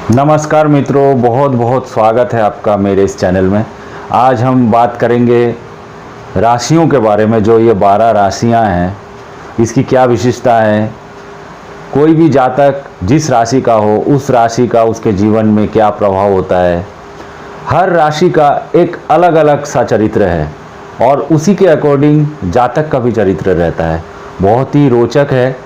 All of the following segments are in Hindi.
नमस्कार मित्रों, बहुत बहुत स्वागत है आपका मेरे इस चैनल में। आज हम बात करेंगे राशियों के बारे में। जो ये 12 राशियां हैं, इसकी क्या विशेषता है। कोई भी जातक जिस राशि का हो, उस राशि का उसके जीवन में क्या प्रभाव होता है। हर राशि का एक अलग अलग सा चरित्र है और उसी के अकॉर्डिंग जातक का भी चरित्र रहता है। बहुत ही रोचक है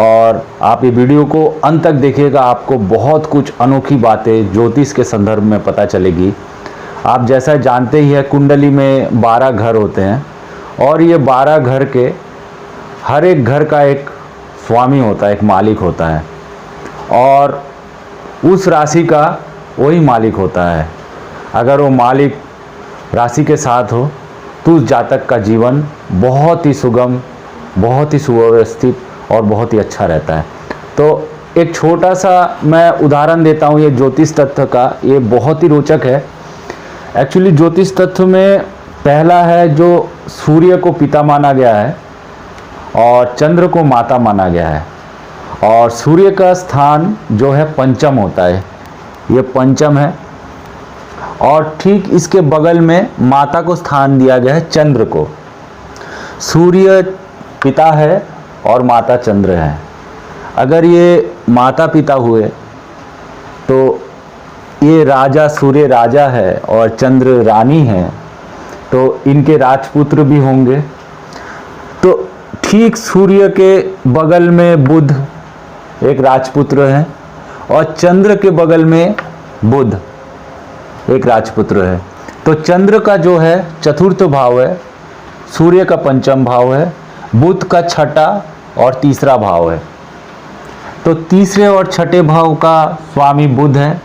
और आप ये वीडियो को अंत तक देखिएगा। आपको बहुत कुछ अनोखी बातें ज्योतिष के संदर्भ में पता चलेगी। आप जैसा जानते ही है, कुंडली में 12 घर होते हैं और ये 12 घर के हर एक घर का एक स्वामी होता है, एक मालिक होता है और उस राशि का वही मालिक होता है। अगर वो मालिक राशि के साथ हो तो उस जातक का जीवन बहुत ही सुगम, बहुत ही सुव्यवस्थित और बहुत ही अच्छा रहता है। तो एक छोटा सा मैं उदाहरण देता हूँ ये ज्योतिष तत्व का। ये बहुत ही रोचक है। एक्चुअली ज्योतिष तत्व में पहला है जो सूर्य को पिता माना गया है और चंद्र को माता माना गया है। और सूर्य का स्थान जो है पंचम होता है, ये पंचम है। और ठीक इसके बगल में माता को स्थान दिया गया है चंद्र को। सूर्य पिता है और माता चंद्र है। अगर ये माता पिता हुए तो ये राजा, सूर्य राजा है और चंद्र रानी है, तो इनके राजपुत्र भी होंगे। तो ठीक सूर्य के बगल में बुध एक राजपुत्र है और चंद्र के बगल में बुध एक राजपुत्र है। तो चंद्र का जो है चतुर्थ भाव है, सूर्य का पंचम भाव है, बुध का छठा और तीसरा भाव है। तो तीसरे और छठे भाव का स्वामी बुध है,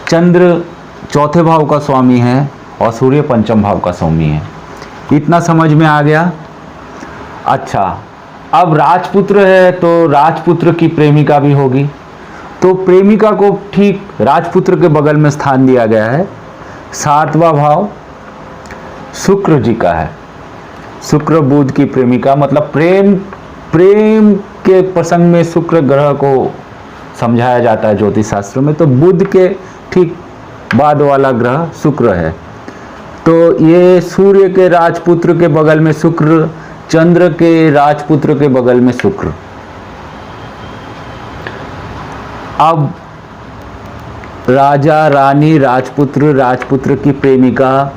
चंद्र चौथे भाव का स्वामी है और सूर्य पंचम भाव का स्वामी है। इतना समझ में आ गया। अच्छा, अब राजपुत्र है तो राजपुत्र की प्रेमिका भी होगी। तो प्रेमिका को ठीक राजपुत्र के बगल में स्थान दिया गया है। सातवां भाव शुक्र जी का है। शुक्र बुध की प्रेमिका, मतलब प्रेम के प्रसंग में शुक्र ग्रह को समझाया जाता है ज्योतिष शास्त्र में। तो बुध के ठीक बाद वाला ग्रह शुक्र है। तो ये सूर्य के राजपुत्र के बगल में शुक्र, चंद्र के राजपुत्र के बगल में शुक्र। अब राजा रानी राजपुत्र, राजपुत्र की प्रेमिका,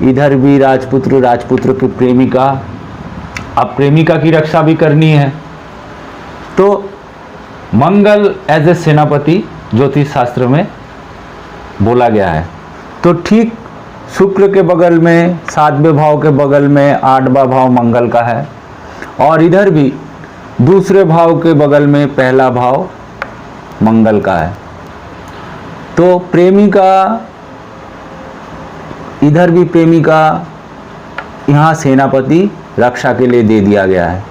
इधर भी राजपुत्र, राजपुत्र की प्रेमिका। अब प्रेमिका की रक्षा भी करनी है तो मंगल एज ए सेनापति ज्योतिष शास्त्र में बोला गया है। तो ठीक शुक्र के बगल में, सातवें भाव के बगल में 8वां भाव मंगल का है और इधर भी दूसरे भाव के बगल में पहला भाव मंगल का है। तो प्रेमिका, इधर भी प्रेमिका, यहाँ सेनापति रक्षा के लिए दे दिया गया है।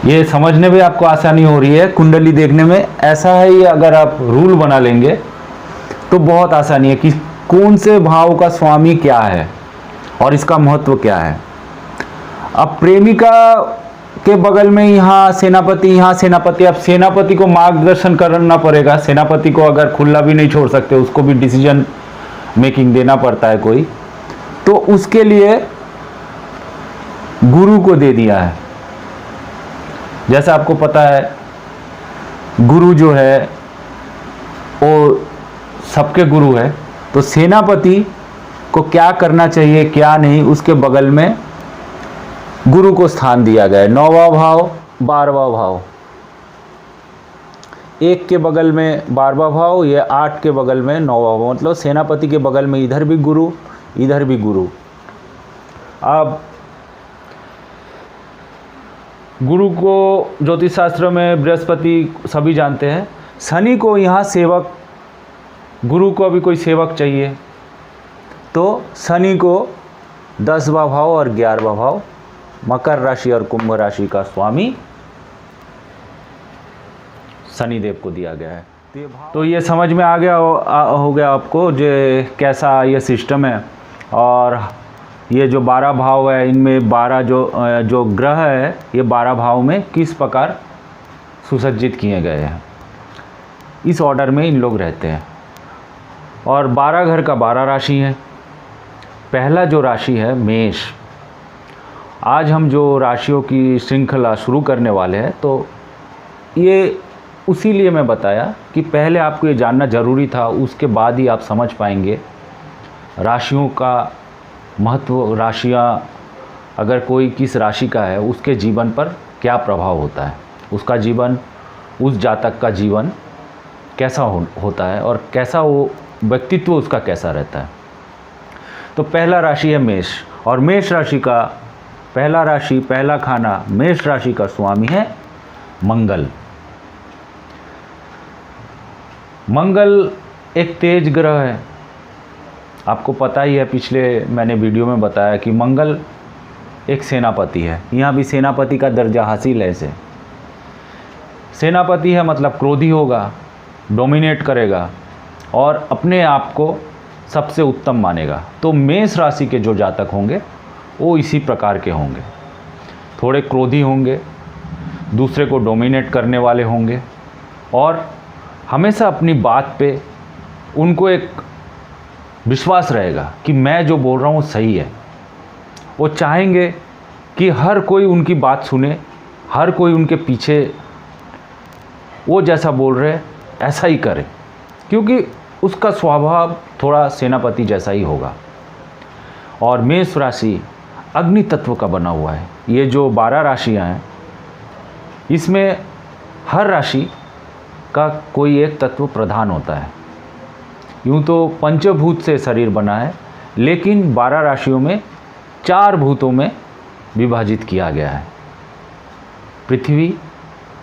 ये समझने में आपको आसानी हो रही है, कुंडली देखने में ऐसा है। ये अगर आप रूल बना लेंगे तो बहुत आसानी है कि कौन से भाव का स्वामी क्या है और इसका महत्व क्या है। अब प्रेमिका के बगल में यहाँ सेनापति, यहाँ सेनापति। अब सेनापति को मार्गदर्शन करना पड़ेगा। सेनापति को अगर खुला भी नहीं छोड़ सकते, उसको भी डिसीजन मेकिंग देना पड़ता है कोई। तो उसके लिए गुरु को दे दिया है। जैसा आपको पता है, गुरु जो है वो सबके गुरु है। तो सेनापति को क्या करना चाहिए क्या नहीं, उसके बगल में गुरु को स्थान दिया गया है। 9वां भाव, 12वां भाव, एक के बगल में 12वां भाव, ये 8 के बगल में 9वां भाव। मतलब सेनापति के बगल में इधर भी गुरु, इधर भी गुरु। अब गुरु को ज्योतिष शास्त्र में बृहस्पति सभी जानते हैं। शनि को यहाँ सेवक, गुरु को अभी कोई सेवक चाहिए तो शनि को 10वां भाव और 11वां भाव, मकर राशि और कुंभ राशि का स्वामी शनिदेव को दिया गया है। तो ये समझ में आ गया हो गया आपको जो कैसा ये सिस्टम है। और ये जो 12 भाव है, इनमें 12 जो ग्रह है, ये 12 भाव में किस प्रकार सुसज्जित किए गए हैं। इस ऑर्डर में इन लोग रहते हैं और 12 घर का 12 राशि है। पहला जो राशि है मेष। आज हम जो राशियों की श्रृंखला शुरू करने वाले हैं, तो ये उसी लिए मैं बताया कि पहले आपको ये जानना ज़रूरी था, उसके बाद ही आप समझ पाएंगे राशियों का महत्व। राशियाँ अगर कोई किस राशि का है, उसके जीवन पर क्या प्रभाव होता है, उसका जीवन, उस जातक का जीवन कैसा होता है और कैसा वो व्यक्तित्व उसका कैसा रहता है। तो पहला राशि है मेष, और मेष राशि का पहला राशि, पहला खाना मेष राशि का स्वामी है मंगल। मंगल एक तेज ग्रह है, आपको पता ही है, पिछले मैंने वीडियो में बताया कि मंगल एक सेनापति है। यहाँ भी सेनापति का दर्जा हासिल है इसे। सेनापति है मतलब क्रोधी होगा, डोमिनेट करेगा और अपने आप को सबसे उत्तम मानेगा। तो मेष राशि के जो जातक होंगे वो इसी प्रकार के होंगे, थोड़े क्रोधी होंगे, दूसरे को डोमिनेट करने वाले होंगे और हमेशा अपनी बात पे उनको एक विश्वास रहेगा कि मैं जो बोल रहा हूँ सही है। वो चाहेंगे कि हर कोई उनकी बात सुने, हर कोई उनके पीछे वो जैसा बोल रहे ऐसा ही करे, क्योंकि उसका स्वभाव थोड़ा सेनापति जैसा ही होगा। और मेष राशि अग्नि तत्व का बना हुआ है। ये जो 12 राशियां हैं, इसमें हर राशि का कोई एक तत्व प्रधान होता है। यूँ तो पंचभूत से शरीर बना है, लेकिन 12 राशियों में 4 भूतों में विभाजित किया गया है, पृथ्वी,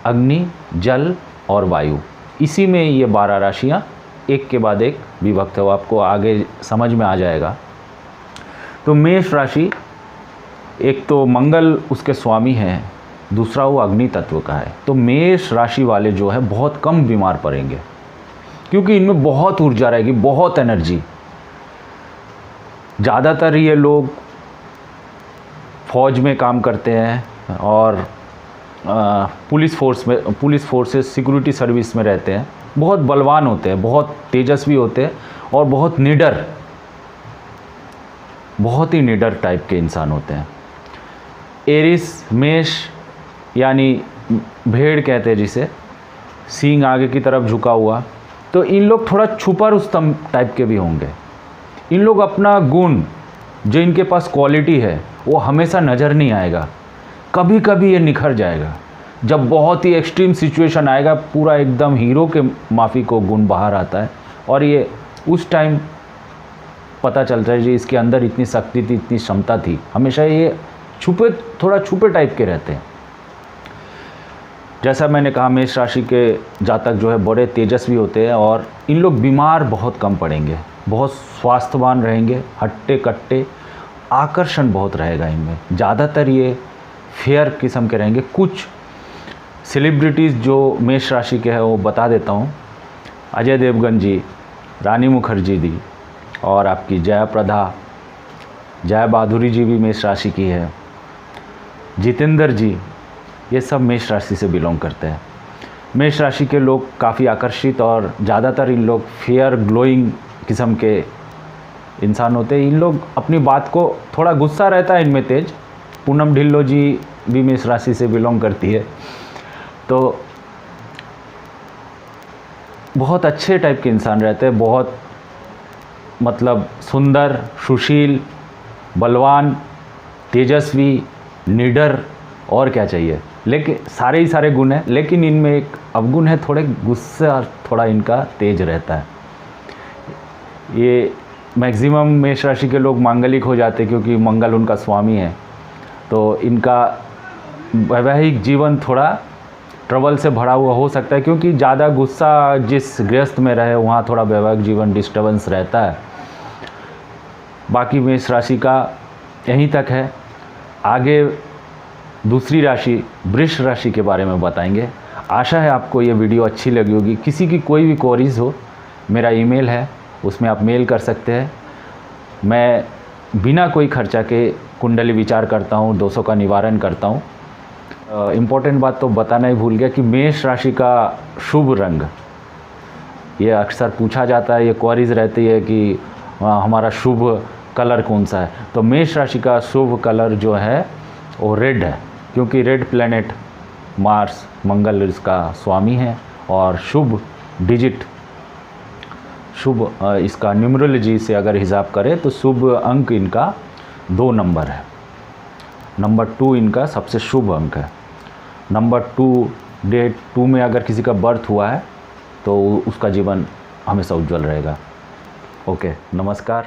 अग्नि, जल और वायु। इसी में ये 12 राशियाँ एक के बाद एक विभक्त है, आपको आगे समझ में आ जाएगा। तो मेष राशि, एक तो मंगल उसके स्वामी हैं, दूसरा वो अग्नि तत्व का है। तो मेष राशि वाले जो है बहुत कम बीमार पड़ेंगे, क्योंकि इनमें बहुत ऊर्जा रहेगी, बहुत एनर्जी। ज़्यादातर ये लोग फौज में काम करते हैं और पुलिस फोर्सेस, सिक्योरिटी सर्विस में रहते हैं। बहुत बलवान होते हैं, बहुत तेजस्वी होते हैं और बहुत निडर, बहुत ही निडर टाइप के इंसान होते हैं। एरिस मेष यानी भेड़ कहते हैं जिसे, सींग आगे की तरफ झुका हुआ। तो इन लोग थोड़ा छुपा रुस्तम टाइप के भी होंगे। इन लोग अपना गुण, जो इनके पास क्वालिटी है, वो हमेशा नज़र नहीं आएगा, कभी कभी ये निखर जाएगा। जब बहुत ही एक्सट्रीम सिचुएशन आएगा, पूरा एकदम हीरो के माफ़ी को गुण बाहर आता है और ये उस टाइम पता चलता है कि इसके अंदर इतनी शक्ति थी, इतनी क्षमता थी। हमेशा ये छुपे, थोड़ा छुपे टाइप के रहते हैं। जैसा मैंने कहा, मेष राशि के जातक जो है बड़े तेजस्वी होते हैं और इन लोग बीमार बहुत कम पड़ेंगे, बहुत स्वास्थ्यवान रहेंगे, हट्टे कट्टे, आकर्षण बहुत रहेगा इनमें। ज़्यादातर ये फेयर किस्म के रहेंगे। कुछ सेलिब्रिटीज़ जो मेष राशि के हैं वो बता देता हूँ। अजय देवगन जी, रानी मुखर्जी जी और आपकी जया प्रदा, जया बहादुरी जी भी मेष राशि की है, जितेंद्र जी, ये सब मेष राशि से बिलोंग करते हैं। मेष राशि के लोग काफ़ी आकर्षित और ज़्यादातर इन लोग फेयर ग्लोइंग किस्म के इंसान होते हैं। इन लोग अपनी बात को, थोड़ा गुस्सा रहता है इनमें तेज। पूनम ढिल्लो जी भी मेष राशि से बिलोंग करती है। तो बहुत अच्छे टाइप के इंसान रहते हैं, बहुत मतलब सुंदर, सुशील, बलवान, तेजस्वी, निडर, और क्या चाहिए। लेकिन सारे ही सारे गुण हैं, लेकिन इनमें एक अवगुण है, थोड़े गुस्सा थोड़ा इनका तेज रहता है। ये मैक्सिमम मेष राशि के लोग मांगलिक हो जाते हैं, क्योंकि मंगल उनका स्वामी है। तो इनका वैवाहिक जीवन थोड़ा ट्रबल से भरा हुआ हो सकता है, क्योंकि ज़्यादा गुस्सा जिस गृहस्थ में रहे वहाँ थोड़ा वैवाहिक जीवन डिस्टर्बेंस रहता है। बाकी मेष राशि का यहीं तक है। आगे दूसरी राशि वृष राशि के बारे में बताएंगे। आशा है आपको ये वीडियो अच्छी लगी होगी। किसी की कोई भी क्वेरीज हो, मेरा ईमेल है, उसमें आप मेल कर सकते हैं। मैं बिना कोई खर्चा के कुंडली विचार करता हूँ, दोषों का निवारण करता हूँ। इम्पोर्टेंट बात तो बताना ही भूल गया कि मेष राशि का शुभ रंग, ये अक्सर पूछा जाता है, ये क्वेरीज रहती है कि हमारा शुभ कलर कौन सा है। तो मेष राशि का शुभ कलर जो है वो रेड है, क्योंकि रेड प्लैनेट मार्स मंगल इसका स्वामी है। और शुभ डिजिट, शुभ इसका न्यूमरोलॉजी से अगर हिसाब करें तो शुभ अंक इनका 2 नंबर है। नंबर 2 इनका सबसे शुभ अंक है। नंबर 2, डेट 2 में अगर किसी का बर्थ हुआ है तो उसका जीवन हमेशा उज्जवल रहेगा। ओके, नमस्कार।